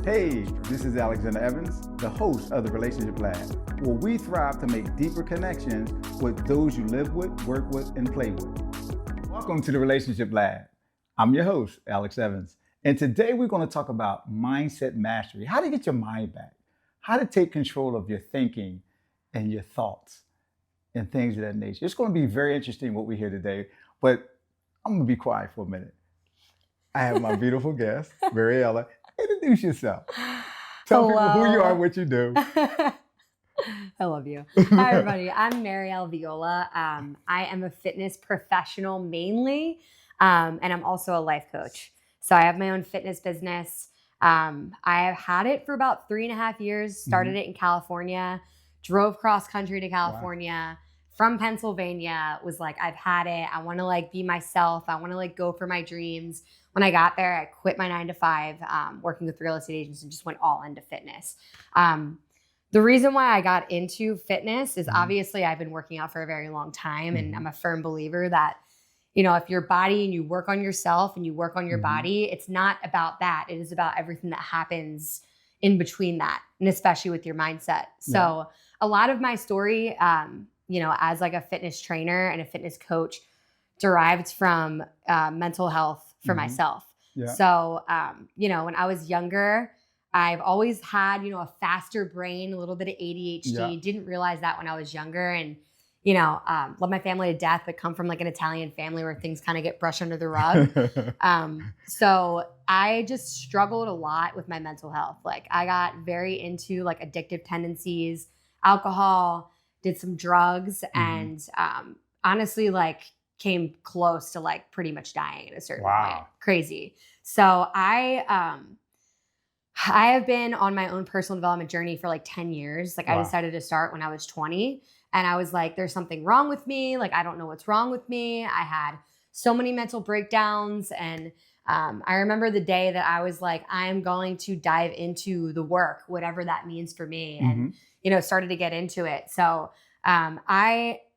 Hey, this is Alexander Evans, the host of the Relationship Lab, where we thrive to make deeper connections with those you live with, work with, and play with. Welcome to the Relationship Lab. I'm your host, Alex Evans, and today we're going to talk about mindset mastery, how to get your mind back, how to take control of your thinking and your thoughts and things of that nature. It's going to be very interesting what we hear today, but I'm going to be quiet for a minute. I have my beautiful guest, Marielle. Introduce yourself. Tell people who you are, what you do. I love you. Hi, everybody. I'm Marielle Viola. I am a fitness professional mainly, and I'm also a life coach. So I have my own fitness business. I have had it for about 3.5 years, started it in California, drove cross country to California. From Pennsylvania, was like, I've had it. I want to be myself. I want to go for my dreams. When I got there, I quit my 9-to-5, working with real estate agents, and just went all into fitness. The reason why I got into fitness is obviously I've been working out for a very long time, and I'm a firm believer that, if your body and you work on yourself and you work on your body, it's not about that. It is about everything that happens in between that, and especially with your mindset. So a lot of my story, as a fitness trainer and a fitness coach, derived from mental health for myself. So, when I was younger, I've always had, a faster brain, a little bit of ADHD. Didn't realize that when I was younger, and, love my family to death, but come from an Italian family where things kind of get brushed under the rug. So I just struggled a lot with my mental health. I got very into addictive tendencies, alcohol, did some drugs, and honestly, came close to pretty much dying at a certain point. Crazy. So I have been on my own personal development journey for 10 years. I decided to start when I was 20, and I was like, there's something wrong with me. I don't know what's wrong with me. I had so many mental breakdowns, and I remember the day that I was like, I'm going to dive into the work, whatever that means for me, and started to get into it. So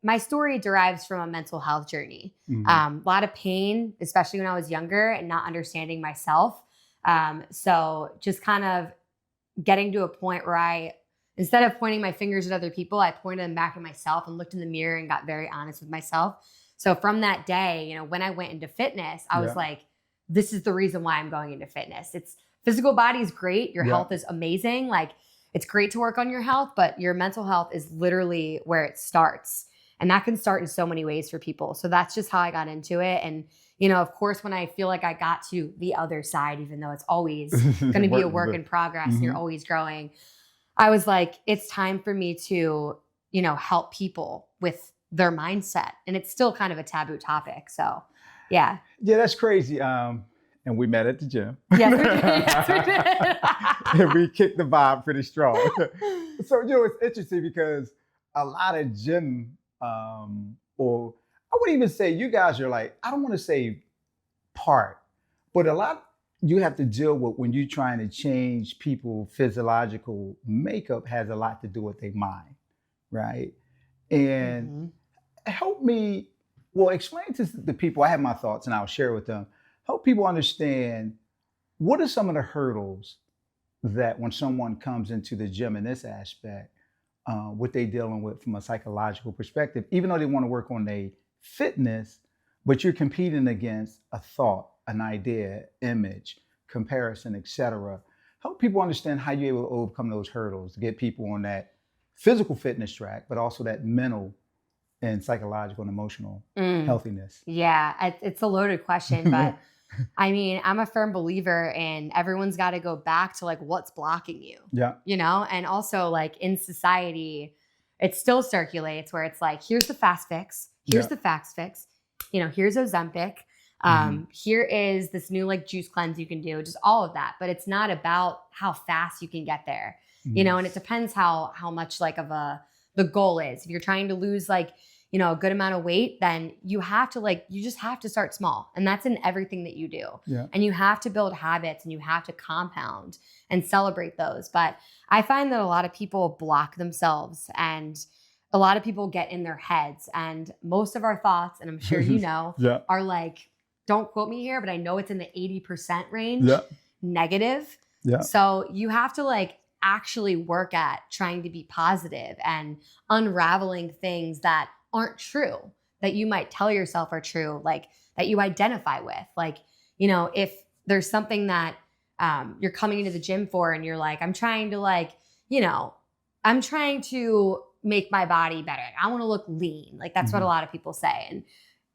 my story derives from a mental health journey. A lot of pain, especially when I was younger and not understanding myself. So just kind of getting to a point where instead of pointing my fingers at other people, I pointed them back at myself and looked in the mirror and got very honest with myself. So from that day, when I went into fitness, I was like, this is the reason why I'm going into fitness. It's physical body is great. Your health is amazing. It's great to work on your health, but your mental health is literally where it starts. And that can start in so many ways for people. So that's just how I got into it. And, of course, when I feel like I got to the other side, even though it's always going to be a work in progress and you're always growing, I was like, it's time for me to, help people with their mindset. And it's still kind of a taboo topic. So, yeah. Yeah, that's crazy. And we met at the gym. Yes, we did. Yes, we did. And we kicked the vibe pretty strong. So, it's interesting because a lot of gym, or I wouldn't even say you guys are I don't want to say part, but a lot you have to deal with when you're trying to change people's physiological makeup has a lot to do with their mind, right? And help me, explain to the people, I have my thoughts and I'll share with them, help people understand what are some of the hurdles that when someone comes into the gym in this aspect, what they're dealing with from a psychological perspective, even though they want to work on their fitness, but you're competing against a thought, an idea, image, comparison, etc. Help people understand how you're able to overcome those hurdles to get people on that physical fitness track, but also that mental and psychological and emotional healthiness. Yeah, it's a loaded question, but I mean, I'm a firm believer in everyone's got to go back to what's blocking you. Yeah. And also in society, it still circulates where it's here's the fast fix, here's the fast fix, here's Ozempic, here is this new juice cleanse you can do, just all of that. But it's not about how fast you can get there, and it depends how much the goal is. If you're trying to lose a good amount of weight, then you have to you just have to start small. And that's in everything that you do. Yeah. And you have to build habits and you have to compound and celebrate those. But I find that a lot of people block themselves and a lot of people get in their heads, and most of our thoughts, and I'm sure are don't quote me here, but I know it's in the 80% range, negative. Yeah. So you have to like actually work at trying to be positive and unraveling things that aren't true, that you might tell yourself are true, like that you identify with. Like, you know, if there's something that you're coming into the gym for and you're like, I'm trying to like, you know, I'm trying to make my body better. I want to look lean. Like that's what a lot of people say. And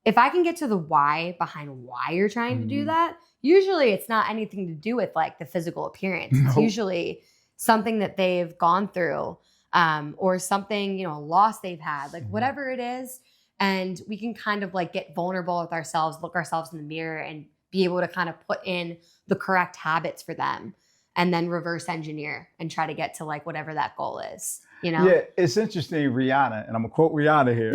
if I can get to the why behind why you're trying to do that, usually it's not anything to do with like the physical appearance. It's usually something that they've gone through or something, you know, a loss they've had, like whatever it is. And we can kind of like get vulnerable with ourselves, look ourselves in the mirror and be able to kind of put in the correct habits for them and then reverse engineer and try to get to like whatever that goal is, you know? Yeah, it's interesting, Rihanna, and I'm gonna quote Rihanna here.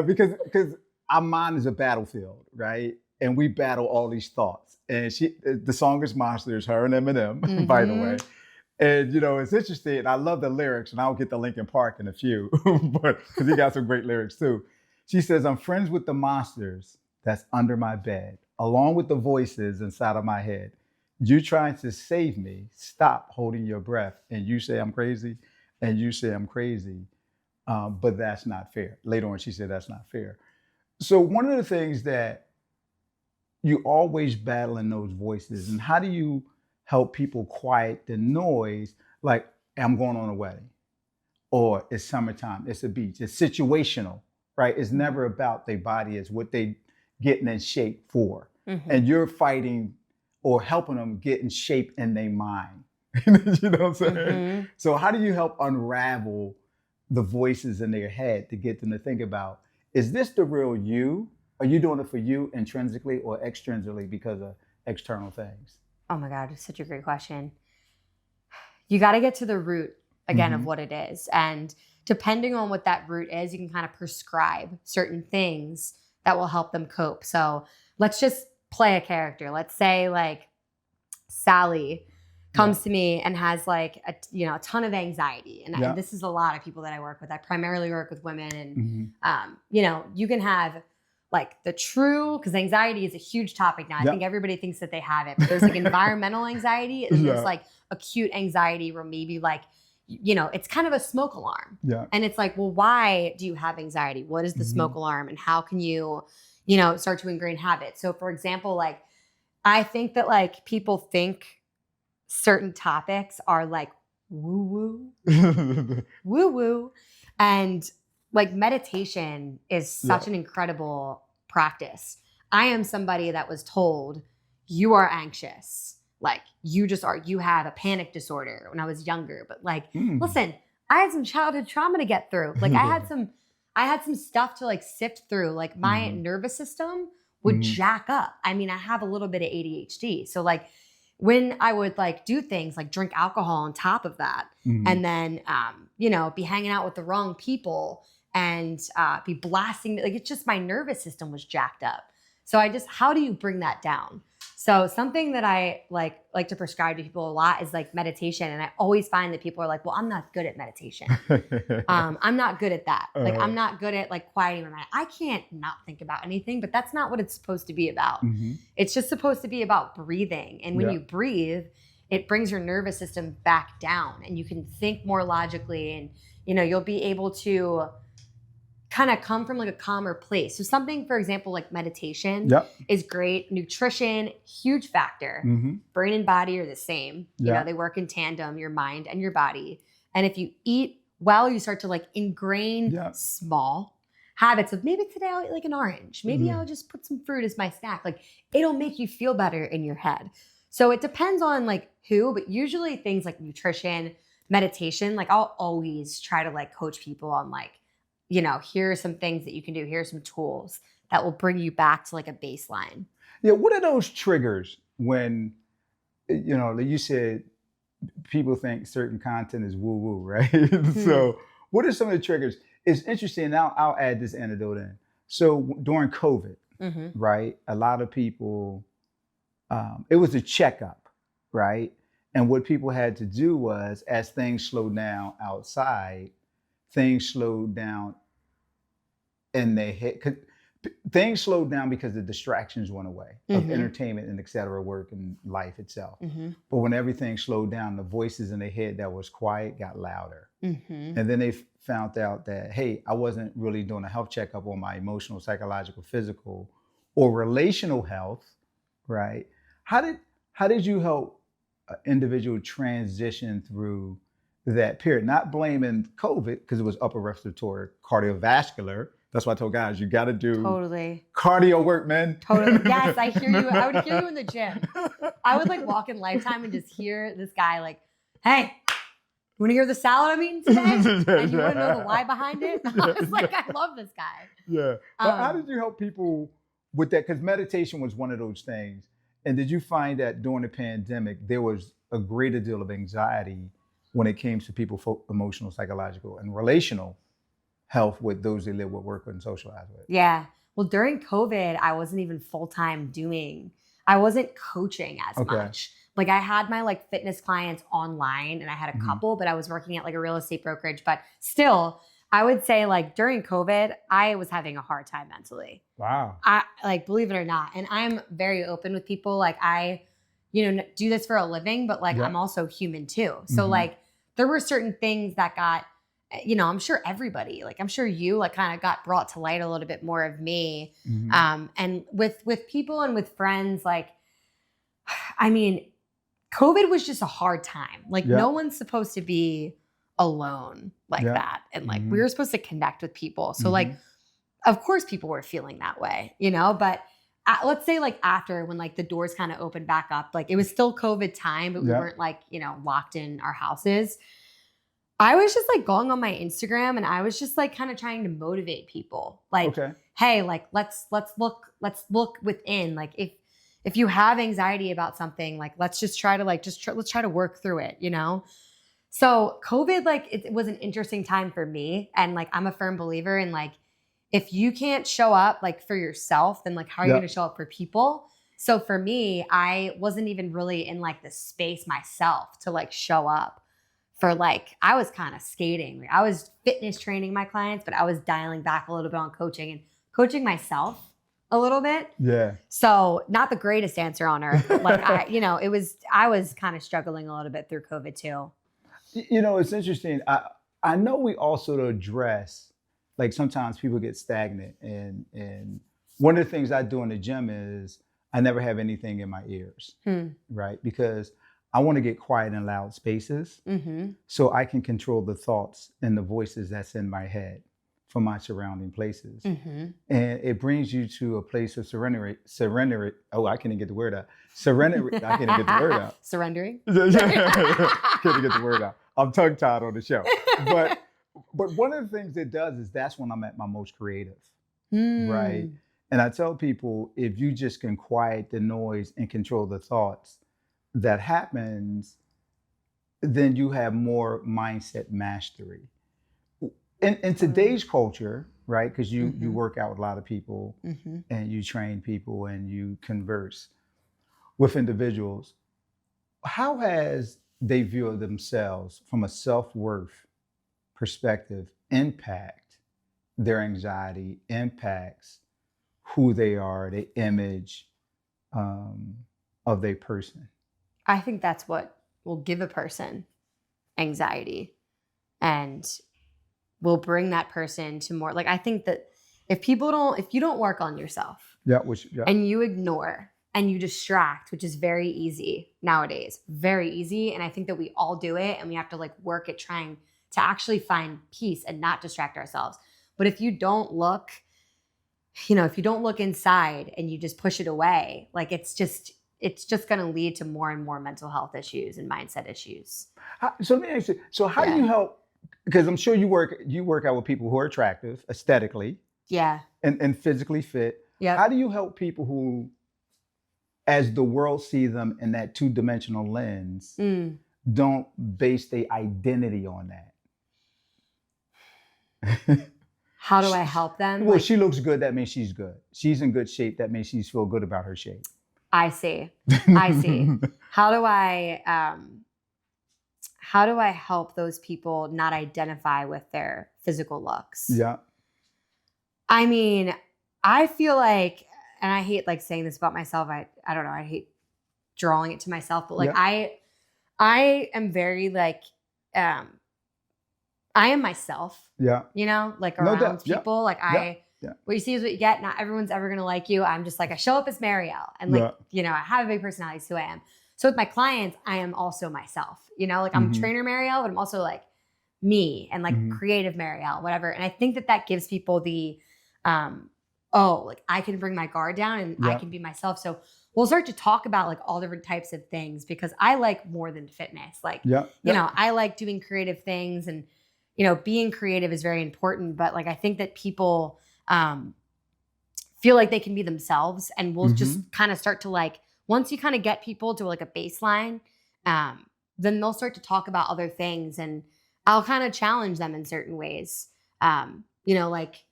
Because our mind is a battlefield, right? And we battle all these thoughts. And the song is Monsters, her and Eminem, by the way. And you know, it's interesting. I love the lyrics, and I'll get the Linkin Park in a few, but because he got some great lyrics too. She says, "I'm friends with the monsters that's under my bed, along with the voices inside of my head. You trying to save me? Stop holding your breath. And you say I'm crazy, and you say I'm crazy." But that's not fair. Later on, she said that's not fair. So one of the things that you always battle in those voices, and how do you help people quiet the noise? Like, I'm going on a wedding, or it's summertime, it's a beach, it's situational, right? It's never about their body, it's what they getting in shape for. And you're fighting or helping them get in shape in their mind. You know what I'm saying? So how do you help unravel the voices in their head to get them to think about, is this the real you? Are you doing it for you intrinsically or extrinsically because of external things? Oh my God, it's such a great question. You got to get to the root again of what it is. And depending on what that root is, you can kind of prescribe certain things that will help them cope. So let's just play a character. Let's say like Sally comes to me and has like a ton of anxiety. And this is a lot of people that I work with. I primarily work with women and, you know, you can have like the true, because anxiety is a huge topic now. I think everybody thinks that they have it, but there's like environmental anxiety and there's like acute anxiety where maybe like, you know, it's kind of a smoke alarm. And it's like, well, why do you have anxiety? What is the smoke alarm and how can you, you know, start to ingrain habits? So for example, like, I think that like people think certain topics are like woo woo, woo woo. And like meditation is such an incredible practice. I am somebody that was told you are anxious. Like you just are, you have a panic disorder when I was younger. But like, listen, I had some childhood trauma to get through. Like I had some stuff to like sift through. Like my nervous system would jack up. I mean, I have a little bit of ADHD. So like when I would like do things like drink alcohol on top of that and then, you know, be hanging out with the wrong people and be blasting, like it's just my nervous system was jacked up. So how do you bring that down? So something that I like to prescribe to people a lot is like meditation. And I always find that people are like, well, I'm not good at meditation. I'm not good at that. Like I'm not good at like quieting my mind. I can't not think about anything, but that's not what it's supposed to be about. It's just supposed to be about breathing. And when you breathe, it brings your nervous system back down and you can think more logically and, you know, you'll be able to kind of come from like a calmer place. So something, for example, like meditation is great. Nutrition, huge factor. Brain and body are the same. You know, they work in tandem, your mind and your body. And if you eat well, you start to like ingrain small habits of maybe today I'll eat like an orange. Maybe I'll just put some fruit as my snack. Like it'll make you feel better in your head. So it depends on like who, but usually things like nutrition, meditation, like I'll always try to like coach people on like, you know, here are some things that you can do. Here are some tools that will bring you back to like a baseline. Yeah. What are those triggers when, you know, like you said, people think certain content is woo woo, right? So what are some of the triggers? It's interesting. Now I'll add this anecdote in. So during COVID, right? A lot of people, it was a checkup, right? And what people had to do was, as things slowed down outside, things slowed down in their head. Things slowed down because the distractions went away of Mhm. entertainment and et cetera, work and life itself. Mhm. But when everything slowed down, the voices in their head that was quiet got louder. Mhm. And then they found out that, hey, I wasn't really doing a health checkup on my emotional, psychological, physical, or relational health, right? How did you help an individual transition through that period? Not blaming COVID because it was upper respiratory, cardiovascular. That's why I told guys you got to do Totally. cardio work, man. Totally. Yes, I hear you. I would hear you in the gym. I would like walk in Lifetime and just hear this guy like, "Hey, you want to hear the salad I'm eating today? And you want to know the why behind it?" I was like, I love this guy. Yeah. But how Um, did you help people with that? Because meditation was one of those things. And did you find that during the pandemic, there was a greater deal of anxiety when it came to people emotional, psychological, and relational health with those they live with, work with, and socialize with? Yeah. Well, during COVID, I wasn't even full-time I wasn't coaching as Okay. much. Like I had my like fitness clients online and I had a Mhm. couple, but I was working at like a real estate brokerage. But still, I would say like during COVID, I was having a hard time mentally. Wow. I like, believe it or not. And I'm very open with people. Like I, do this for a living, but like Yeah. I'm also human too. So Mhm. like there were certain things that got, I'm sure everybody, like I'm sure you like kind of got brought to light a little bit more of me. Mhm. And with people and with friends, like, I mean, COVID was just a hard time. Like Yeah. no one's supposed to be alone like Yeah. that. And like we Mhm. were supposed to connect with people. So like, Mhm. of course people were feeling that way, but let's say like after when like the doors kind of opened back up, like it was still COVID time, but we Yeah. weren't like, locked in our houses. I was just like going on my Instagram and I was just like kind of trying to motivate people. Like, Okay. hey, like let's look within. Like if you have anxiety about something, like let's just try to let's try to work through it. So COVID, like it was an interesting time for me. And like I'm a firm believer in like if you can't show up like for yourself, then like how are you Yeah. going to show up for people? So for me, I wasn't even really in like the space myself to like show up for like I was kind of skating. Like, I was fitness training my clients, but I was dialing back a little bit on coaching and coaching myself a little bit. Yeah. So not the greatest answer on earth, but like I was kind of struggling a little bit through COVID too. It's interesting. I know we also address like sometimes people get stagnant, and one of the things I do in the gym is I never have anything in my ears, right? Because I want to get quiet in loud spaces Mm-hmm. so I can control the thoughts and the voices that's in my head from my surrounding places. Mm-hmm. And it brings you to a place of serenity. Oh, I can't even get the word out. Serenity. I can't even get the word out. Surrendering. Can't even get the word out. I'm tongue tied on the show. But one of the things it does is that's when I'm at my most creative, right? And I tell people if you just can quiet the noise and control the thoughts that happens, then you have more mindset mastery. In today's culture, right? Because you Mhm. work out with a lot of people Mm-hmm. and you train people and you converse with individuals. How has they view themselves from a self-worth perspective impact their anxiety, impacts who they are, the image of their person? I think that's what will give a person anxiety and will bring that person to more like I think that if you don't work on yourself Yeah, and you ignore and you distract, which is very easy nowadays, very easy. And I think that we all do it and we have to like work at trying to actually find peace and not distract ourselves. But if you don't look, if you don't look inside and you just push it away, like it's just going to lead to more and more mental health issues and mindset issues. So let me ask you, so how do Yeah. you help? Because I'm sure you work out with people who are attractive aesthetically Yeah. and physically fit. Yeah. How do you help people who, as the world see them in that two-dimensional lens, don't base their identity on that? How do I help them? Well, she looks good, that means she's good. She's in good shape, that means she's feel good about her shape. I see. How do I help those people not identify with their physical looks? Yeah. I mean, I feel like, and I hate like saying this about myself. I don't know. I hate drawing it to myself, but like Yeah. I am very like, I am myself, Yeah. you know, like No around doubt. Yeah. people. Like Yeah. Yeah. what you see is what you get. Not everyone's ever going to like you. I'm just like, I show up as Marielle and like, Yeah. you know, I have a big personality. It's who I am. So with my clients, I am also myself, you know, like I'm Mm-hmm. trainer Marielle, but I'm also like me and like Mm-hmm. creative Marielle, whatever. And I think that that gives people the, oh, like I can bring my guard down and I Yeah. can be myself. So we'll start to talk about like all different types of things because I like more than fitness. Like, Yeah. you know, I like doing creative things and, you know, being creative is very important. But like, I think that people feel like they can be themselves and we'll just kind of start to like, once you kind of get people to like a baseline, then they'll start to talk about other things and I'll kind of challenge them in certain ways. You know, like,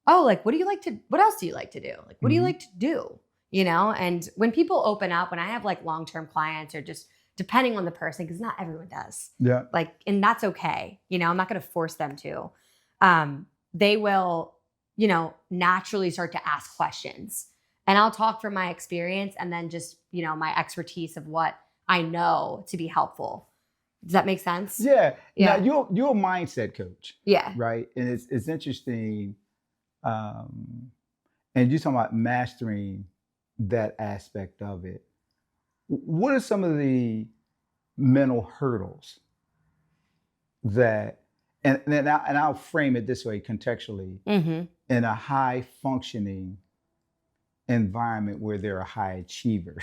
oh, like, what else do you like to do? Like, what do you like to do? You know, and when people open up, when I have like long-term clients or just depending on the person, because not everyone does. Yeah. Like, and that's okay. You know, I'm not going to force them to. They will, you know, naturally start to ask questions. And I'll talk from my experience and then just, you know, my expertise of what I know to be helpful. Does that make sense? Yeah. Yeah. Now you're a mindset coach, Yeah. right? And it's interesting. And you're talking about mastering that aspect of it. What are some of the mental hurdles that, and I'll frame it this way contextually, Mm-hmm. in a high functioning environment where they're a high achiever?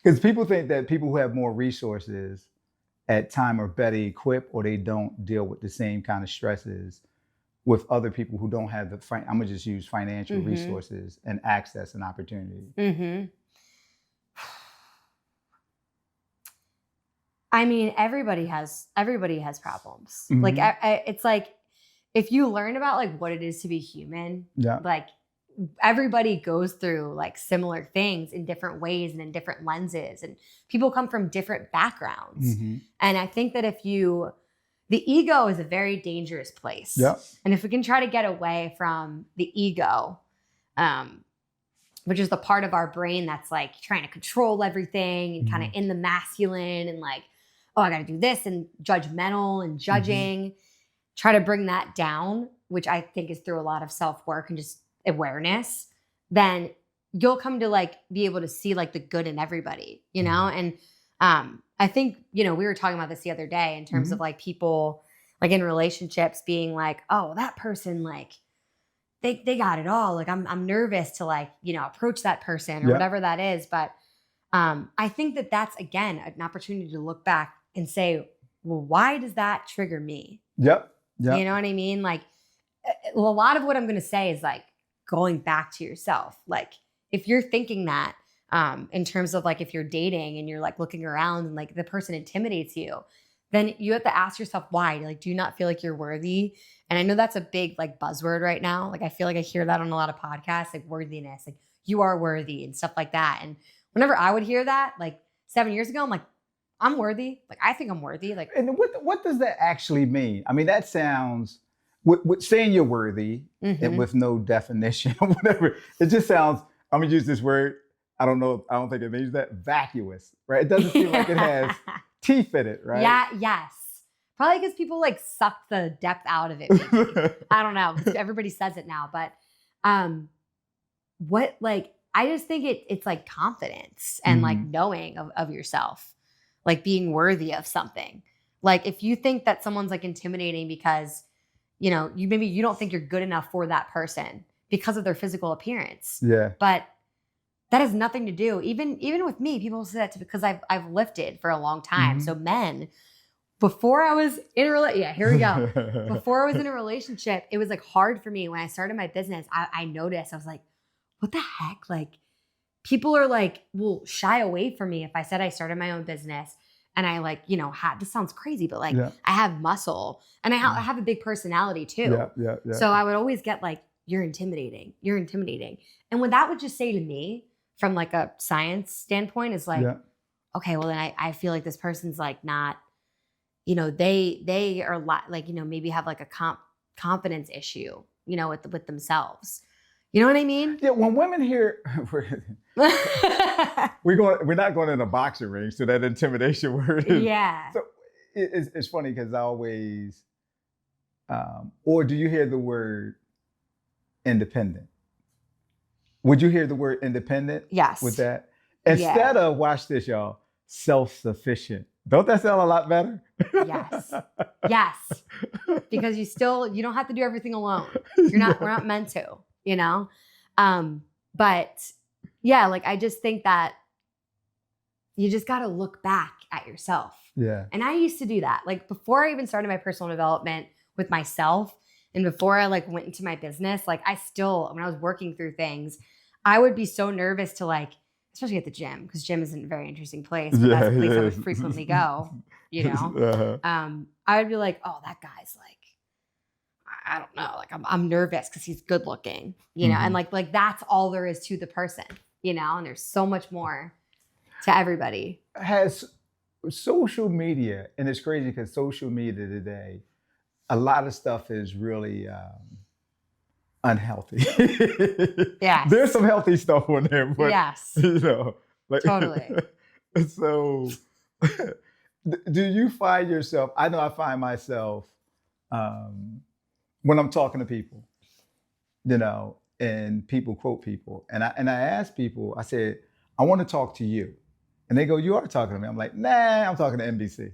Because people think that people who have more resources at time are better equipped or they don't deal with the same kind of stresses with other people who don't have I'm gonna just use financial resources and access and opportunity. Mm-hmm. I mean, everybody has problems. Like, it's like if you learn about like what it is to be human, Yeah. like everybody goes through like similar things in different ways and in different lenses, and people come from different backgrounds. And I think that the ego is a very dangerous place. Yeah. And if we can try to get away from the ego, which is the part of our brain that's like trying to control everything and kind of in the masculine and like, oh, I got to do this and judgmental and judging, try to bring that down, which I think is through a lot of self-work and just awareness, then you'll come to like be able to see like the good in everybody, you know? And I think, you know, we were talking about this the other day in terms of like people like in relationships being like, oh, that person, like they got it all. Like I'm nervous to like, you know, approach that person or whatever that is. But I think that that's, again, an opportunity to look back and say, well, why does that trigger me? Yep. You know what I mean? Like a lot of what I'm going to say is like going back to yourself. Like if you're thinking that in terms of like if you're dating and you're like looking around and like the person intimidates you, then you have to ask yourself why. Like, do you not feel like you're worthy? And I know that's a big like buzzword right now. Like I feel like I hear that on a lot of podcasts, like worthiness, like you are worthy and stuff like that. And whenever I would hear that, like 7 years ago, I'm like, I'm worthy. Like I think I'm worthy. Like, and what does that actually mean? I mean, that sounds with saying you're worthy and with no definition or whatever. It just sounds. I'm gonna use this word. I don't know. I don't think it means that, vacuous, right? It doesn't feel like it has teeth in it, right? Yeah. Yes. Probably because people like suck the depth out of it. Maybe. I don't know. Everybody says it now, but what like I just think it's like confidence and like knowing of yourself, like being worthy of something. Like if you think that someone's like intimidating because, you know, you don't think you're good enough for that person because of their physical appearance. Yeah. But that has nothing to do. Even with me, people say that because I've lifted for a long time. So men, before I was in a here we go. Before I was in a relationship, it was like hard for me when I started my business. I noticed I was like, what the heck? Like people are like, will shy away from me if I said I started my own business and I like, you know, this sounds crazy, but like I have muscle and I have a big personality too. Yeah. So I would always get like, you're intimidating. And what that would just say to me from like a science standpoint is like, okay, well then I feel like this person's like not, you know, they are like, you know, maybe have like a confidence issue, with themselves. You know what I mean? Yeah, when women hear we're not going in a boxing ring, so that intimidation word. Yeah. So it's funny because I always, or do you hear the word independent? Would you hear the word independent? Yes. With that? Instead of, watch this, y'all, self-sufficient. Don't that sound a lot better? Yes. Yes. Because you don't have to do everything alone. We're not meant to, But yeah, like I just think that you just got to look back at yourself. Yeah. And I used to do that. Like before I even started my personal development with myself and before I like went into my business, like I still, when I was working through things, I would be so nervous to like, especially at the gym, because gym isn't a very interesting place, but that's a place I would frequently go, I would be like, oh, that guy's like, I don't know, like I'm nervous because he's good looking, and like that's all there is to the person, and there's so much more to everybody. Has social media, and it's crazy because social media today, a lot of stuff is really unhealthy. Yeah. There's some healthy stuff on there, but yes. Like, totally. So do you find yourself, I know I find myself when I'm talking to people, and people quote people, and I ask people, I said, I want to talk to you. And they go, you are talking to me. I'm like, nah, I'm talking to NBC.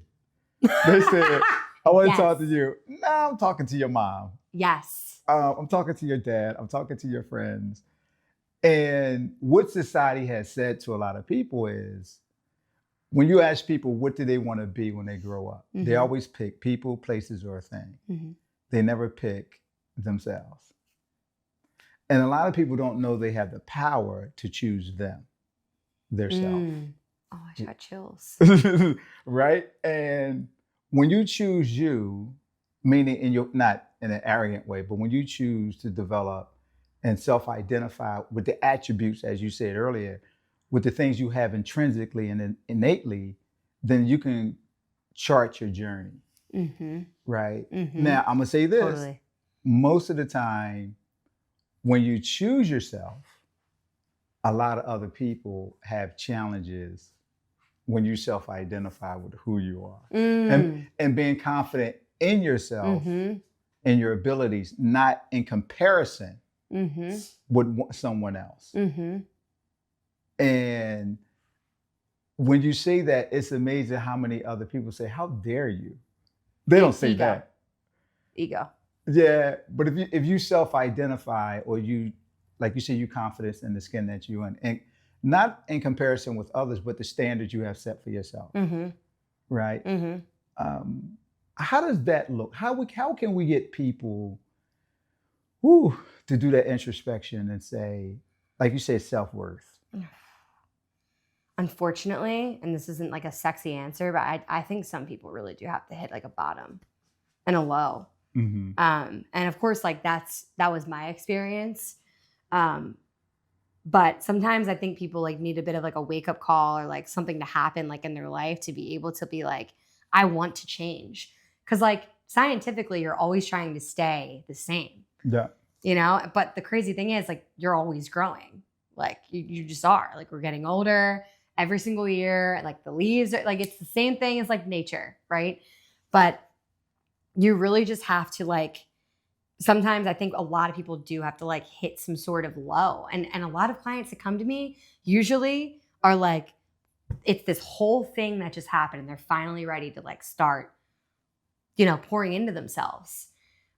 They said, I want to talk to you. Nah, I'm talking to your mom. Yes. I'm talking to your dad. I'm talking to your friends. And what society has said to a lot of people is, when you ask people what do they want to be when they grow up, they always pick people, places, or a thing. They never pick themselves. And a lot of people don't know they have the power to choose them, their self. Oh, I just got chills. Right? And when you choose you, meaning not in an arrogant way, but when you choose to develop and self-identify with the attributes, as you said earlier, with the things you have intrinsically and innately, then you can chart your journey. Right? Now, I'm going to say this. Totally. Most of the time, when you choose yourself, a lot of other people have challenges when you self-identify with who you are. And being confident in yourself and your abilities, not in comparison with someone else. And when you say that, it's amazing how many other people say, how dare you? They don't say that. Ego. Yeah, but if you self-identify, or you, like you say, you confidence in the skin that you're in, and not in comparison with others, but the standards you have set for yourself, right? How does that look? How can we get people to do that introspection and say, like you say, self-worth? Unfortunately, and this isn't like a sexy answer, but I think some people really do have to hit like a bottom and a low. And of course, like that was my experience. But sometimes I think people like need a bit of like a wake up call or like something to happen like in their life to be able to be like, I want to change. Cause like scientifically, you're always trying to stay the same. Yeah. But the crazy thing is like, you're always growing. Like you just are. Like we're getting older every single year. Like the leaves are like, it's the same thing as like nature, right? But you really just have to like, sometimes I think a lot of people do have to like hit some sort of low. And a lot of clients that come to me usually are like, it's this whole thing that just happened and they're finally ready to like start, pouring into themselves.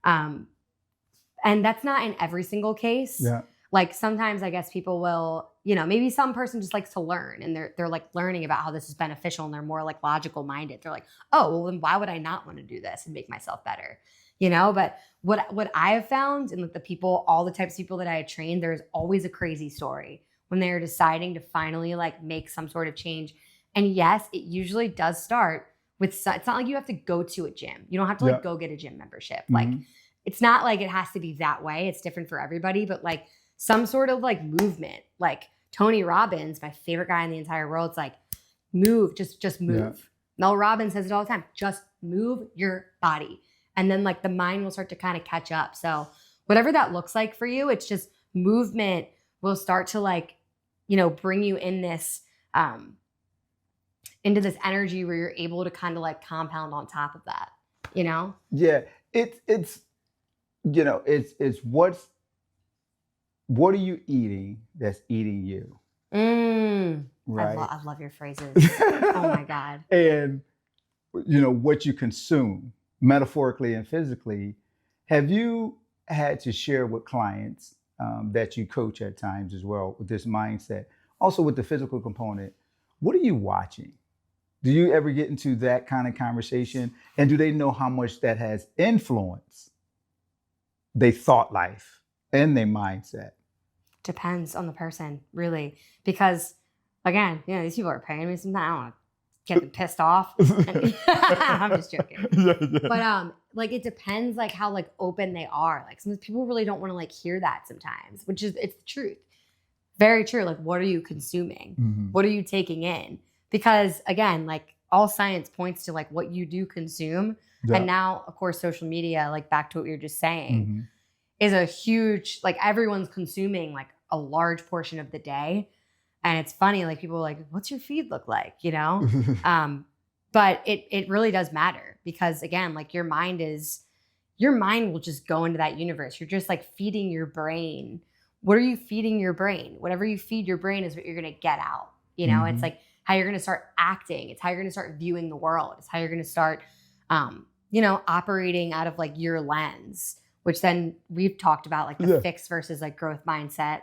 And that's not in every single case. Yeah. Like sometimes I guess people will, maybe some person just likes to learn and they're like learning about how this is beneficial and they're more like logical minded. They're like, oh, well then why would I not want to do this and make myself better? But what I have found and like all the types of people that I have trained, there's always a crazy story when they're deciding to finally like make some sort of change. And yes, it usually does start with, it's not like you have to go to a gym. You don't have to like go get a gym membership. Like it's not like it has to be that way. It's different for everybody, but like some sort of like movement, like Tony Robbins, my favorite guy in the entire world. It's like move, just move. Yeah. Mel Robbins says it all the time. Just move your body. And then like the mind will start to kind of catch up. So whatever that looks like for you, it's just movement will start to like, bring you in this, into this energy where you're able to kind of like compound on top of that, Yeah. It's what are you eating that's eating you? Right. I love your phrases. Oh my God. And what you consume metaphorically and physically. Have you had to share with clients that you coach at times as well with this mindset, also with the physical component? What are you watching? Do you ever get into that kind of conversation? And do they know how much that has influenced their thought life and their mindset? Depends on the person, really. Because again, these people are paying me something. I don't want to get them pissed off. I'm just joking. Yeah. But like it depends like how like open they are. Like some people really don't want to like hear that sometimes, which is it's the truth. Very true. Like what are you consuming? Mm-hmm. What are you taking in? Because again, like all science points to like what you do consume. Yeah. And now, of course, social media, like back to what you were just saying, Mm-hmm. is a huge, like everyone's consuming like a large portion of the day. And it's funny, like people are like, what's your feed look like? But it really does matter because again, like your mind will just go into that universe. You're just like feeding your brain. What are you feeding your brain? Whatever you feed your brain is what you're going to get out. Mm-hmm. It's like how you're going to start acting. It's how you're going to start viewing the world. It's how you're going to start, operating out of like your lens, which then we've talked about like the fixed versus like growth mindset.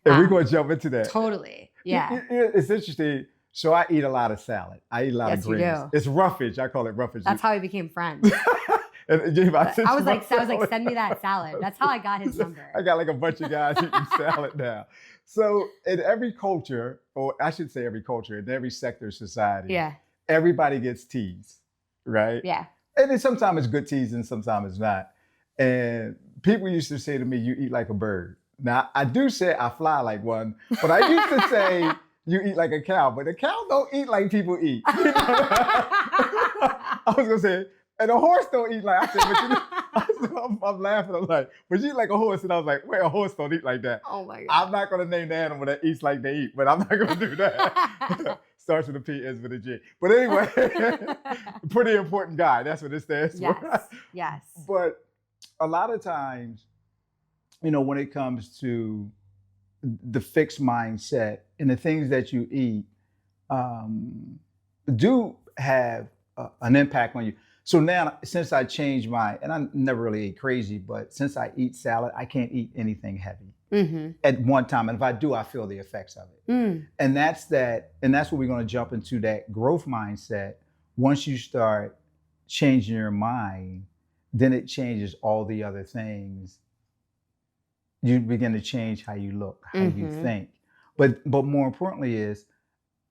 And we're going to jump into that. Totally. Yeah. It's interesting. So I eat a lot of salad. I eat a lot of greens. You do. It's roughage. I call it roughage. That's how we became friends. I was like, send me that salad. That's how I got his number. I got like a bunch of guys eating salad now. So in every culture, or I should say every culture, in every sector of society, everybody gets teased, right? Yeah. And then sometimes it's good teasing, and sometimes it's not. And people used to say to me, you eat like a bird. Now, I do say I fly like one, but I used to say you eat like a cow, but a cow don't eat like people eat. I was going to say, and a horse don't eat like, I said, but I'm laughing. I'm like, but you eat like a horse. And I was like, wait, a horse don't eat like that. Oh my God. I'm not going to name the animal that eats like they eat, but I'm not going to do that. Starts with a P, ends with a G. But anyway, pretty important guy. That's what it stands for. Yes. But a lot of times, when it comes to the fixed mindset and the things that you eat do have an impact on you. So now, since I changed and I never really ate crazy, but since I eat salad, I can't eat anything heavy at one time. And if I do, I feel the effects of it. And that's what we're going to jump into, that growth mindset. Once you start changing your mind, then it changes all the other things. You begin to change how you look, how you think. But more importantly is,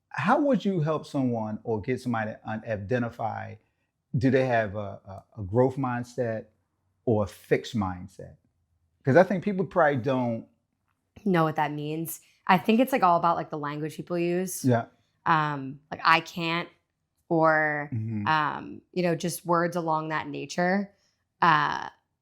how would you help someone or get somebody to identify, do they have a growth mindset or a fixed mindset? Because I think people probably don't know what that means. I think it's like all about like the language people use. Yeah. Like I can't, or, just words along that nature.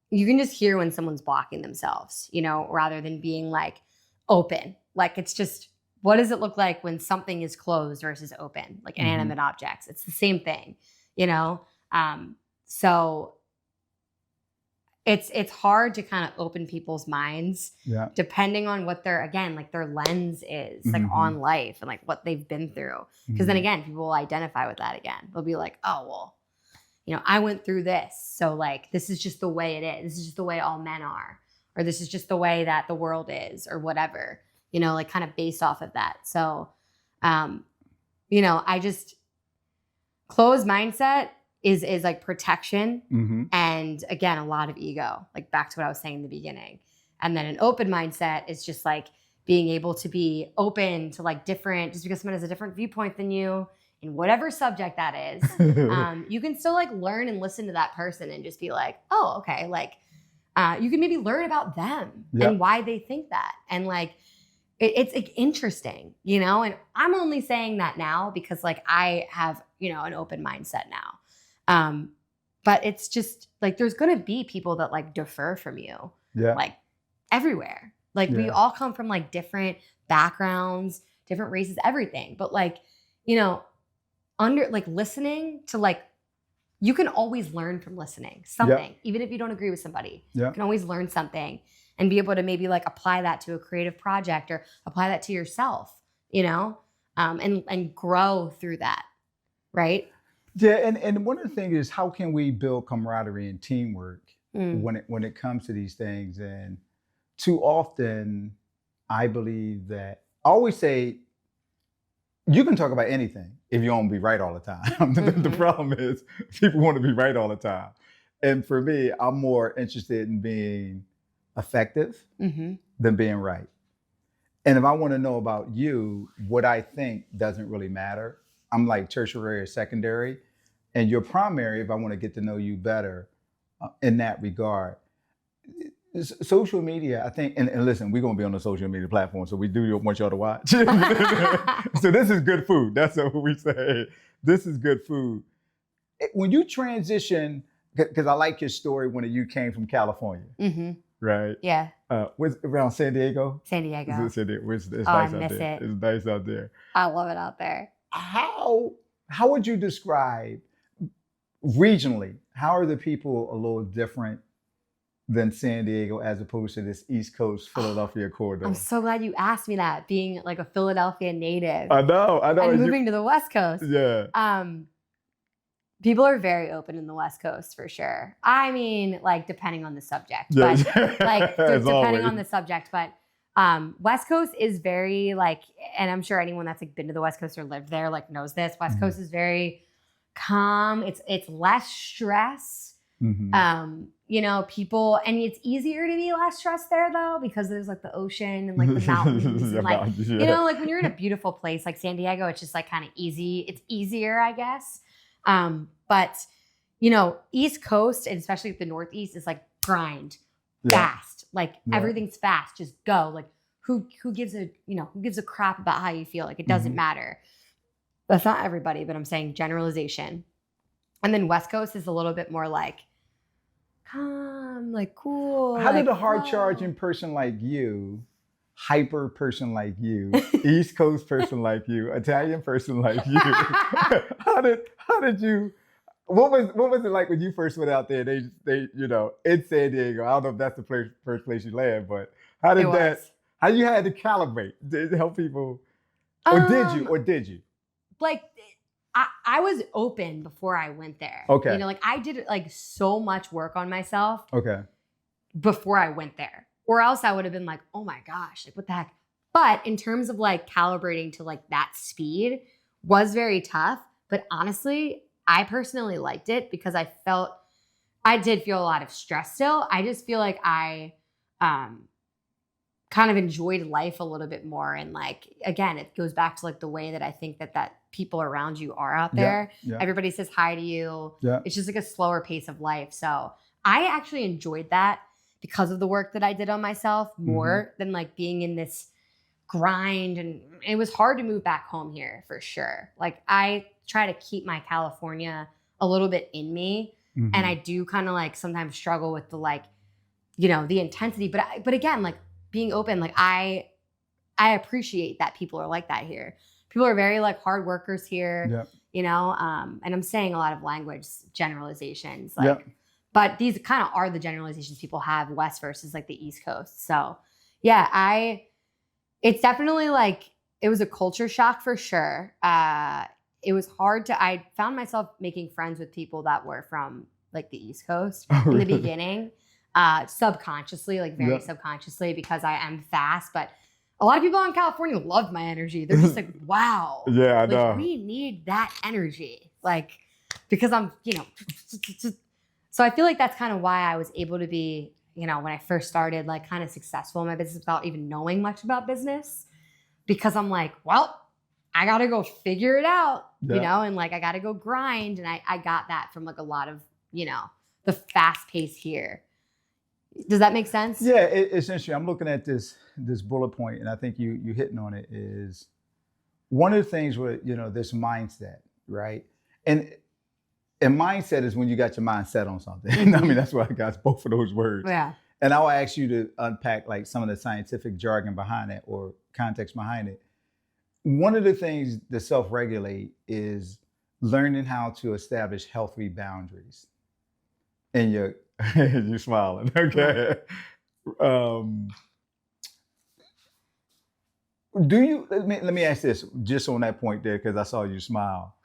You can just hear when someone's blocking themselves, rather than being like open. Like it's just, what does it look like when something is closed versus open, like inanimate objects? It's the same thing, So it's hard to kind of open people's minds, depending on what their lens is, like on life and like what they've been through. Because then again, people will identify with that again. They'll be like, oh, well, I went through this. So like, this is just the way it is. This is just the way all men are, or this is just the way that the world is, or whatever, like kind of based off of that. So, I just, closed mindset is like protection. And again, a lot of ego, like back to what I was saying in the beginning. And then an open mindset is just like being able to be open to like different, just because someone has a different viewpoint than you, in whatever subject that is, you can still like learn and listen to that person and just be like, oh, okay. Like, you can maybe learn about them and why they think that. And like, it's like interesting, and I'm only saying that now because like I have, an open mindset now. but it's just like there's gonna be people that like defer from you, Yeah. like everywhere. Like we Yeah. all come from like different backgrounds, different races, everything. But like, you know, under like listening to like you can always learn from listening something, even if you don't agree with somebody. Yeah. You can always learn something and be able to maybe like apply that to a creative project or apply that to yourself, you know, and grow through that, right? Yeah, and one of the things is how can we build camaraderie and teamwork Mm. when it comes to these things? And too often, I believe that I always say you can talk about anything if you don't be right all the time. The problem is people want to be right all the time. And for me, I'm more interested in being effective than being right. And if I want to know about you, what I think doesn't really matter. I'm like tertiary or secondary. And your primary, if I want to get to know you better in that regard. Social media, I think, and listen, we're going to be on the social media platform, so we do want y'all to watch. So this is good food. That's what we say. This is good food. When you transition, because I like your story when you came from California, right? Yeah. Around San Diego? San Diego. It's nice I out miss there. it. It's nice out there. I love it out there. How would you describe regionally, how are the people a little different than San Diego as opposed to this East Coast Philadelphia corridor? I'm so glad you asked me that, being like a Philadelphia native. I know. And moving to the West Coast. Yeah. People are very open in the West Coast for sure. I mean, like depending on the subject, but like depending on the subject, but West Coast is very like, and I'm sure anyone that's like been to the West Coast or lived there like knows this. West Coast is very calm. It's less stress. You know, people, and it's easier to be less stressed there though, because there's like the ocean and like the mountains and like, you know, like when you're in a beautiful place like San Diego, it's just like kind of easy. It's easier, I guess. But you know, East Coast and especially the Northeast is like grind, fast, like everything's fast, just go. Like who gives a crap about how you feel? Like it doesn't matter. That's not everybody, but I'm saying generalization. And then West Coast is a little bit more like calm, like cool. How did a hard charging person like you, hyper person like you, East Coast person like you, Italian person like you, how did you? What was it like when you first went out there? They you know, in San Diego. I don't know if that's the first place you landed, but how you had to calibrate to help people, or did you? Like I was open before I went there. Okay. You know, like I did like so much work on myself. Okay. Before I went there, or else I would have been like, oh my gosh, like what the heck. But in terms of like calibrating to like that speed was very tough. But honestly, I personally liked it because I did feel a lot of stress still. I just feel like I kind of enjoyed life a little bit more. And like, again, it goes back to like the way that I think that people around you are out there. Yeah. Everybody says hi to you. Yeah. It's just like a slower pace of life. So I actually enjoyed that because of the work that I did on myself more than like being in this grind. And it was hard to move back home here for sure. Like I try to keep my California a little bit in me. And I do kind of like sometimes struggle with the like, you know, the intensity, but again, like being open, like I appreciate that people are like that here. People are very like hard workers here, you know, and I'm saying a lot of language generalizations, like, but these kind of are the generalizations people have West versus like the East Coast. So yeah, it's definitely like, it was a culture shock for sure. It was hard I found myself making friends with people that were from like the East Coast in the beginning, subconsciously, like very subconsciously, because I am fast, but a lot of people in California loved my energy. They're just like, wow. Yeah, I like, know. We need that energy. Like, because I'm, you know, so I feel like that's kind of why I was able to be, you know, when I first started, like kind of successful in my business without even knowing much about business, because I'm like, well, I got to go figure it out, you know, and like, I got to go grind. And I got that from like a lot of, you know, the fast pace here. Does that make sense? Yeah, it's interesting. I'm looking at this bullet point, and I think you hitting on it is one of the things with, you know, this mindset, right? And And mindset is when you got your mind set on something. I mean, that's why I got both of those words. Yeah. And I'll ask you to unpack like some of the scientific jargon behind it or context behind it. One of the things to self-regulate is learning how to establish healthy boundaries. And you're smiling. Okay. Do you let me ask this just on that point there, because I saw you smile.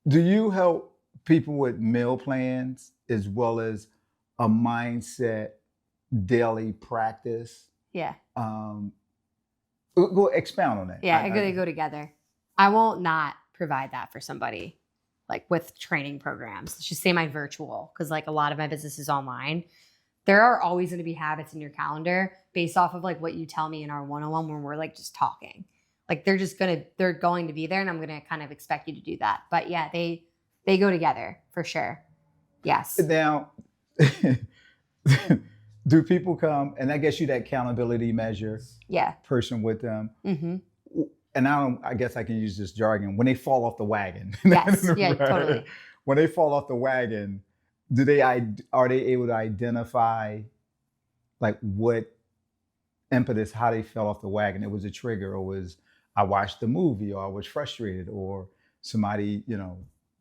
Do you help people with meal plans as well as a mindset daily practice? Yeah. Go expound on that. Yeah, they go together. I won't not provide that for somebody like with training programs. Let's just say my virtual, because like a lot of my business is online. There are always going to be habits in your calendar based off of like what you tell me in our one-on-one when we're like just talking. Like they're going to be there, and I'm going to kind of expect you to do that. But yeah, they go together for sure. Yes. Now, do people come, and I guess you that accountability measure person with them. Mm-hmm. And I guess I can use this jargon, when they fall off the wagon. Yes, yeah, right? Totally. When they fall off the wagon, are they able to identify like what impetus, how they fell off the wagon? It was a trigger, or was I watched the movie, or I was frustrated, or somebody,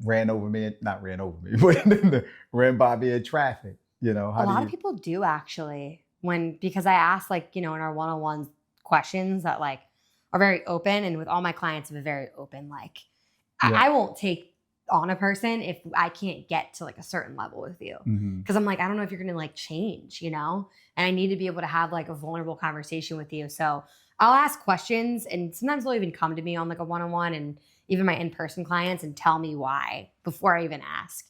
ran by me in traffic. A lot of people do actually, because I ask like, in our one-on-one questions that like are very open, and with all my clients, I'm very open. Like I won't take on a person if I can't get to like a certain level with you. Because I'm like, I don't know if you're going to like change, and I need to be able to have like a vulnerable conversation with you. So I'll ask questions, and sometimes they'll even come to me on like a one-on-one, and even my in-person clients, and tell me why before I even ask,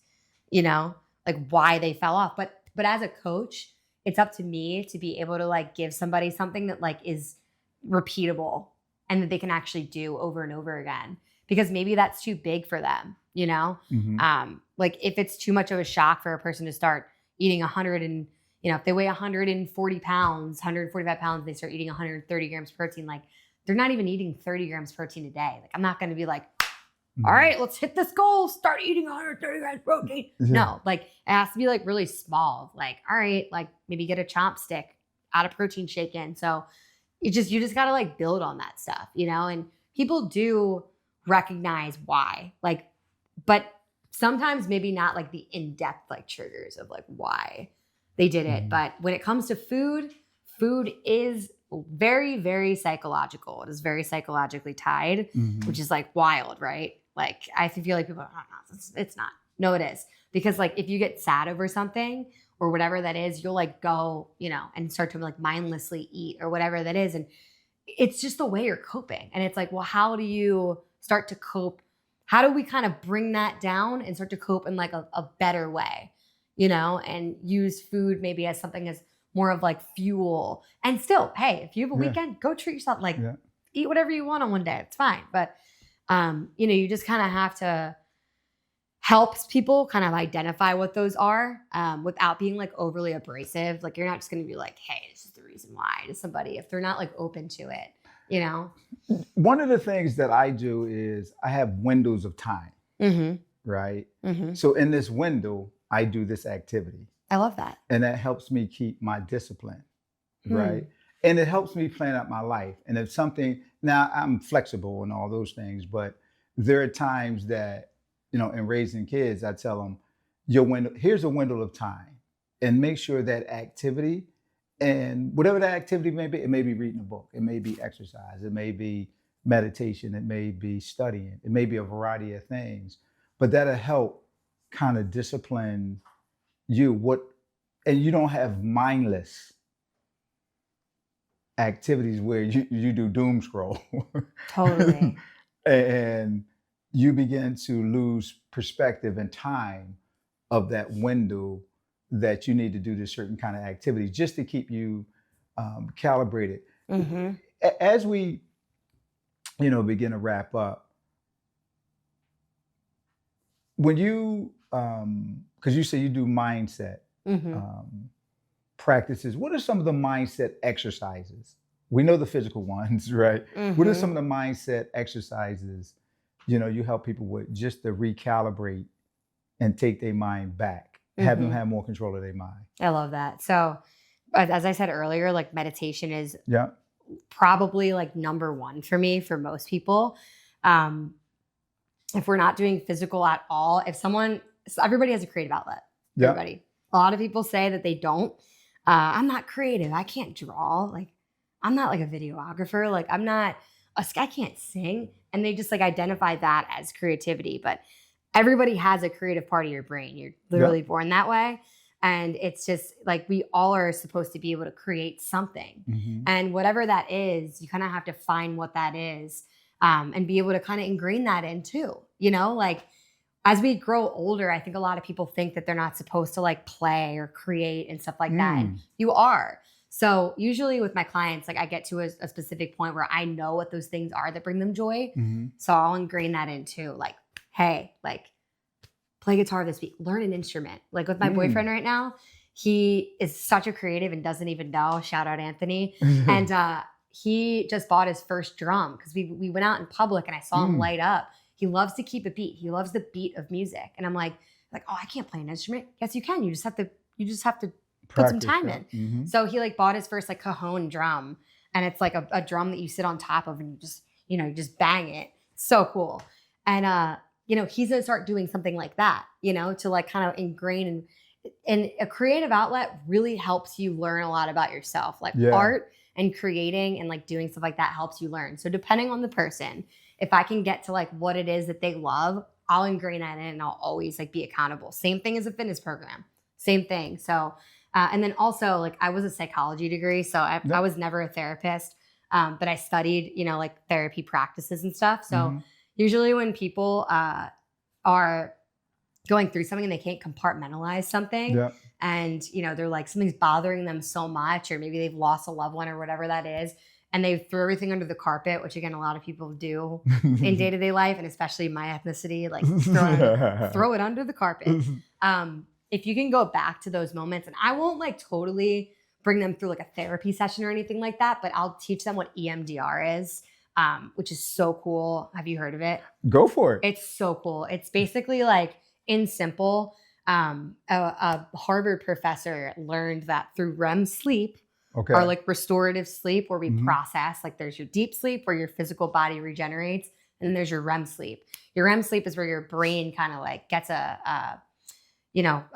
like why they fell off. But as a coach, it's up to me to be able to like give somebody something that like is repeatable and that they can actually do over and over again, because maybe that's too big for them. Like if it's too much of a shock for a person to start eating if they weigh 140 pounds, 145 pounds, they start eating 130 grams protein, like they're not even eating 30 grams protein a day. Like I'm not going to be like, all right, let's hit this goal, start eating 130 grams protein. Yeah. No, like it has to be like really small. Like, all right, like maybe get a chopstick, add a protein shake in. So you just got to like build on that stuff, and people do recognize why, like, but sometimes maybe not like the in-depth like triggers of like why they did it. But when it comes to food is very, very psychological. It is very psychologically tied, which is like wild, right? Like I feel like people are, no, it's not. No, it is. Because like if you get sad over something or whatever that is, you'll like go, and start to like mindlessly eat or whatever that is. And it's just the way you're coping. And it's like, well, how do you start to cope? How do we kind of bring that down and start to cope in like a better way, and use food maybe as something as more of like fuel. And still, hey, if you have a weekend, go treat yourself, like eat whatever you want on one day. It's fine. But, you just kind of have to help people kind of identify what those are without being like overly abrasive. Like you're not just going to be like, hey, this is the reason why to somebody if they're not like open to it. One of the things that I do is I have windows of time, right? So in this window, I do this activity. I love that. And that helps me keep my discipline, right? And it helps me plan out my life. And if something, now I'm flexible and all those things, but there are times that, in raising kids, I tell them, here's a window of time, and make sure that activity, and whatever that activity may be, it may be reading a book, it may be exercise, it may be meditation, it may be studying, it may be a variety of things, but that'll help kind of discipline you. And you don't have mindless activities where you do doom scroll. Totally. And you begin to lose perspective and time of that window that you need to do this certain kind of activity just to keep you calibrated. As we, begin to wrap up, when you, because you say you do mindset practices, what are some of the mindset exercises? We know the physical ones, right? What are some of the mindset exercises you help people with just to recalibrate and take their mind back, have them have more control of their mind. I love that. So as I said earlier, like meditation is Yeah. probably like number one for me, for most people. If we're not doing physical at all, everybody has a creative outlet. Yeah. Everybody. A lot of people say that they don't. I'm not creative. I can't draw. Like, I'm not like a videographer. Like, I can't sing. And they just like identify that as creativity. But everybody has a creative part of your brain. You're literally born that way. And it's just like we all are supposed to be able to create something. Mm-hmm. And whatever that is, you kind of have to find what that is and be able to kind of ingrain that in too. Like as we grow older, I think a lot of people think that they're not supposed to like play or create and stuff like that. And you are. So usually with my clients, like I get to a specific point where I know what those things are that bring them joy. Mm-hmm. So I'll ingrain that into like, hey, like play guitar this week, learn an instrument. Like with my boyfriend right now, he is such a creative and doesn't even know. Shout out Anthony. And he just bought his first drum because we went out in public and I saw him light up. He loves to keep a beat. He loves the beat of music. And I'm like, oh, I can't play an instrument. Yes, you can. You just have to put some time in. Mm-hmm. So he like bought his first like cajon drum, and it's like a drum that you sit on top of and you just bang it. So cool. And he's gonna start doing something like that, to like kind of ingrain and a creative outlet really helps you learn a lot about yourself. Like art and creating and like doing stuff like that helps you learn. So depending on the person, if I can get to like what it is that they love, I'll ingrain that in and I'll always like be accountable. Same thing as a fitness program. Same thing. So, and then also like I was a psychology degree. So I was never a therapist, but I studied, like therapy practices and stuff. So usually when people are going through something and they can't compartmentalize something and, they're like, something's bothering them so much, or maybe they've lost a loved one or whatever that is. And they throw everything under the carpet, which again, a lot of people do in day-to-day life, and especially my ethnicity, like throw it under the carpet. If you can go back to those moments, and I won't like totally bring them through like a therapy session or anything like that, but I'll teach them what EMDR is, which is so cool. Have you heard of it? Go for it. It's so cool. It's basically like in simple, a Harvard professor learned that through REM sleep, or like restorative sleep, where we process, like there's your deep sleep where your physical body regenerates, and then there's your REM sleep. Your REM sleep is where your brain kind of like gets a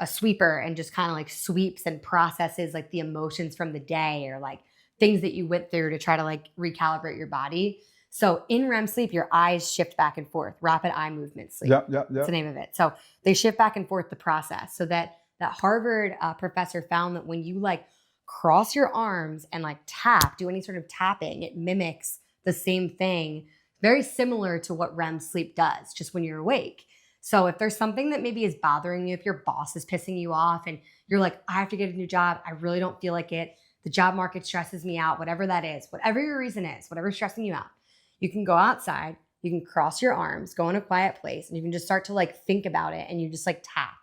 sweeper and just kind of like sweeps and processes like the emotions from the day, or like things that you went through to try to like recalibrate your body. So in REM sleep, your eyes shift back and forth, rapid eye movement sleep. That's the name of it. So they shift back and forth the process. So that Harvard professor found that when you like cross your arms and like do any sort of tapping, it mimics the same thing, very similar to what REM sleep does, just when you're awake. So if there's something that maybe is bothering you, if your boss is pissing you off and you're like, I have to get a new job, I really don't feel like it, the job market stresses me out, whatever that is, whatever your reason is, whatever's stressing you out, you can go outside, you can cross your arms, go in a quiet place, and you can just start to like think about it, and you just like tap.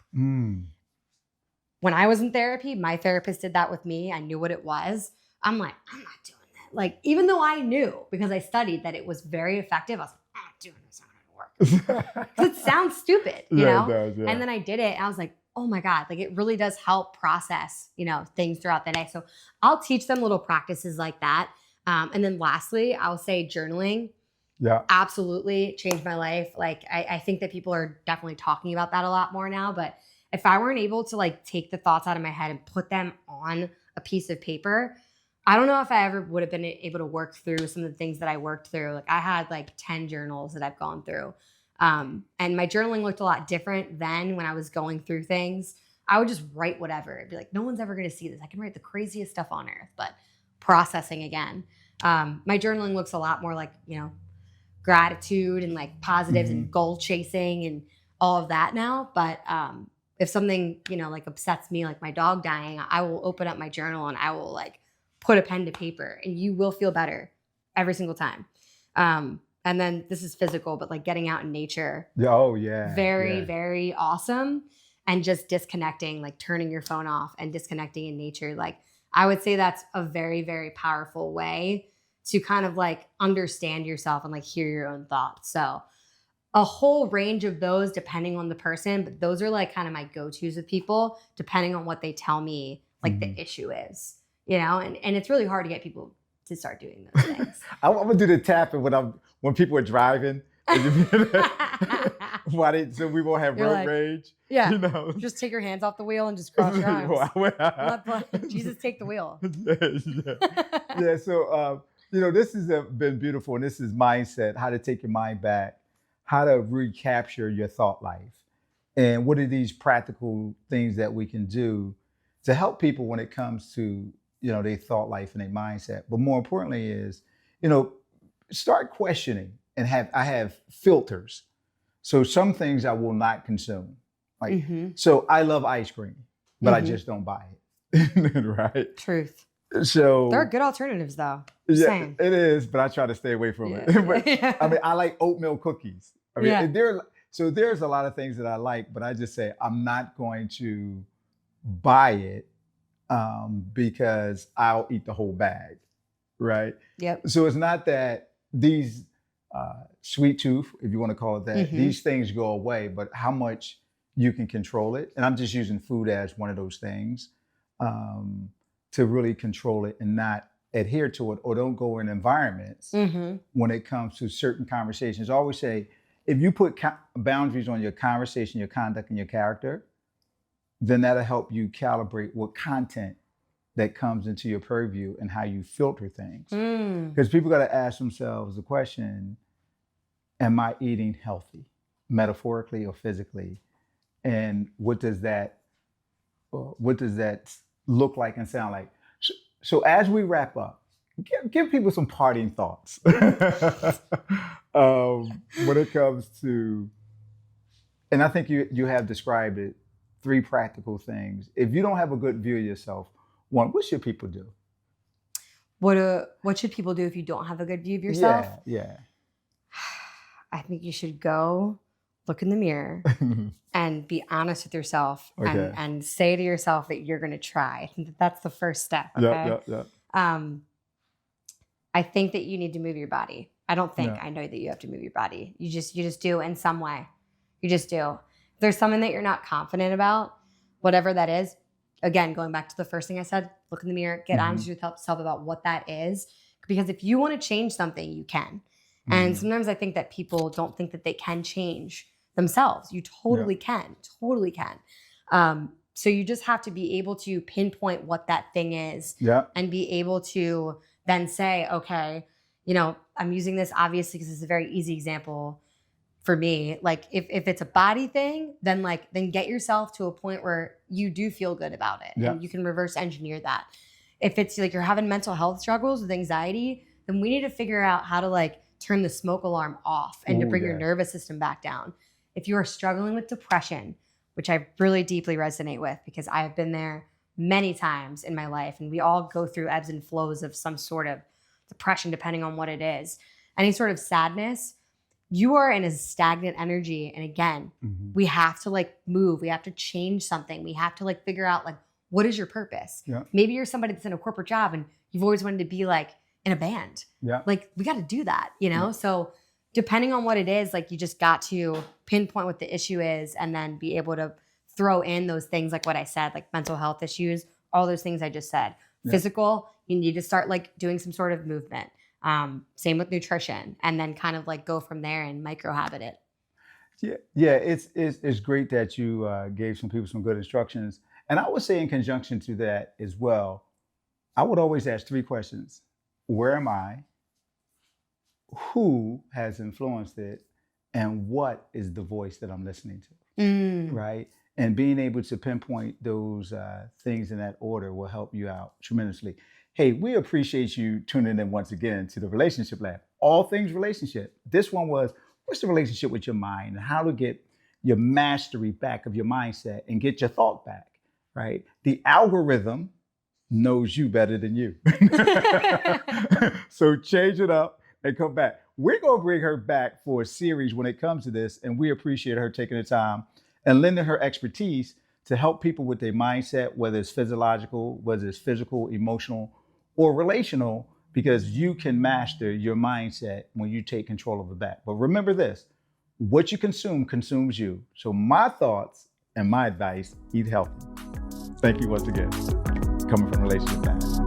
When I was in therapy, my therapist did that with me. I knew what it was. I'm like, I'm not doing that. Like, even though I knew, because I studied, that it was very effective, I was like, I'm not doing this. I'm not gonna work. Because it sounds stupid, you know? It does, And then I did it, and I was like, oh my God, like it really does help process, things throughout the day. So I'll teach them little practices like that. And then lastly, I'll say journaling. Absolutely changed my life. Like I think that people are definitely talking about that a lot more now, but if I weren't able to like take the thoughts out of my head and put them on a piece of paper, I don't know if I ever would have been able to work through some of the things that I worked through. Like I had like 10 journals that I've gone through. And my journaling looked a lot different then when I was going through things. I would just write whatever. It'd be like, no one's ever going to see this. I can write the craziest stuff on earth, but processing again. My journaling looks a lot more like, gratitude and like positives and goal chasing and all of that now. But, if something, like upsets me, like my dog dying, I will open up my journal and I will like put a pen to paper, and you will feel better every single time. And then this is physical, but like getting out in nature. Very, very awesome. And just disconnecting, like turning your phone off and disconnecting in nature. Like I would say that's a very, very powerful way to kind of like understand yourself and like hear your own thoughts. So a whole range of those depending on the person, but those are like kind of my go-tos with people depending on what they tell me like the issue is, and it's really hard to get people to start doing those things. I'm gonna do the tapping when people are driving. So we won't have road rage. Yeah. Just take your hands off the wheel and just cross your arms. Let Jesus take the wheel. Yeah. So this has been beautiful, and this is mindset, how to take your mind back, how to recapture your thought life, and what are these practical things that we can do to help people when it comes to their thought life and their mindset. But more importantly is start questioning and I have filters. So some things I will not consume. Like so I love ice cream, but I just don't buy it. Right? Truth. So there are good alternatives though. Yeah, it is, but I try to stay away from it. But, I mean, I like oatmeal cookies. I mean, there's a lot of things that I like, but I just say I'm not going to buy it because I'll eat the whole bag, right? Yep. So it's not that these sweet tooth, if you want to call it that, these things go away, but how much you can control it. And I'm just using food as one of those things to really control it and not adhere to it, or don't go in environments when it comes to certain conversations. I always say, if you put boundaries on your conversation, your conduct, and your character, then that'll help you calibrate what content that comes into your purview and how you filter things. Because people got to ask themselves the question, am I eating healthy, metaphorically or physically? And what does that look like and sound like? So as we wrap up, give people some parting thoughts when it comes to, and I think you have described it, 3 practical things. If you don't have a good view of yourself, one, what should people do? What should people do if you don't have a good view of yourself? Yeah. I think you should go look in the mirror and be honest with yourself and say to yourself that you're going to try. I think that's the first step. Okay? Yeah. I think that you need to move your body. I don't think I know that you have to move your body. You just do in some way. You just do. If there's something that you're not confident about, whatever that is, again, going back to the first thing I said, look in the mirror, get honest with yourself about what that is. Because if you want to change something, you can. And sometimes I think that people don't think that they can change themselves. You totally can. So you just have to be able to pinpoint what that thing is and be able to then say, okay, I'm using this obviously because it's a very easy example for me. Like if it's a body thing, then get yourself to a point where you do feel good about it and you can reverse engineer that. If it's like you're having mental health struggles with anxiety, then we need to figure out how to turn the smoke alarm off and to bring your nervous system back down. If you are struggling with depression, which I really deeply resonate with because I have been there many times in my life, and we all go through ebbs and flows of some sort of depression depending on what it is. Any sort of sadness, you are in a stagnant energy. And again, we have to move. We have to change something. We have to figure out what is your purpose? Yeah. Maybe you're somebody that's in a corporate job and you've always wanted to be in a band. Yeah. We got to do that, So depending on what it is, you just got to pinpoint what the issue is and then be able to throw in those things like what I said, mental health issues, all those things I just said. Yeah. Physical, you need to start doing some sort of movement. Same with nutrition, and then kind of go from there and micro habit it. Yeah. It's great that you gave some people some good instructions. And I would say in conjunction to that as well, I would always ask 3 questions. Where am I? Who has influenced it? And what is the voice that I'm listening to? Right? And being able to pinpoint those things in that order will help you out tremendously. Hey, we appreciate you tuning in once again to the Relationship Lab. All things relationship. This one was, what's the relationship with your mind and how to get your mastery back of your mindset and get your thought back, right? The algorithm knows you better than you. So change it up and come back. We're going to bring her back for a series when it comes to this, and we appreciate her taking the time and lending her expertise to help people with their mindset, whether it's physiological, whether it's physical, emotional, or relational, because you can master your mindset when you take control of it back. But remember this, what you consume consumes you. So my thoughts and my advice, eat healthy. Thank you once again. Coming from Relationship Matters.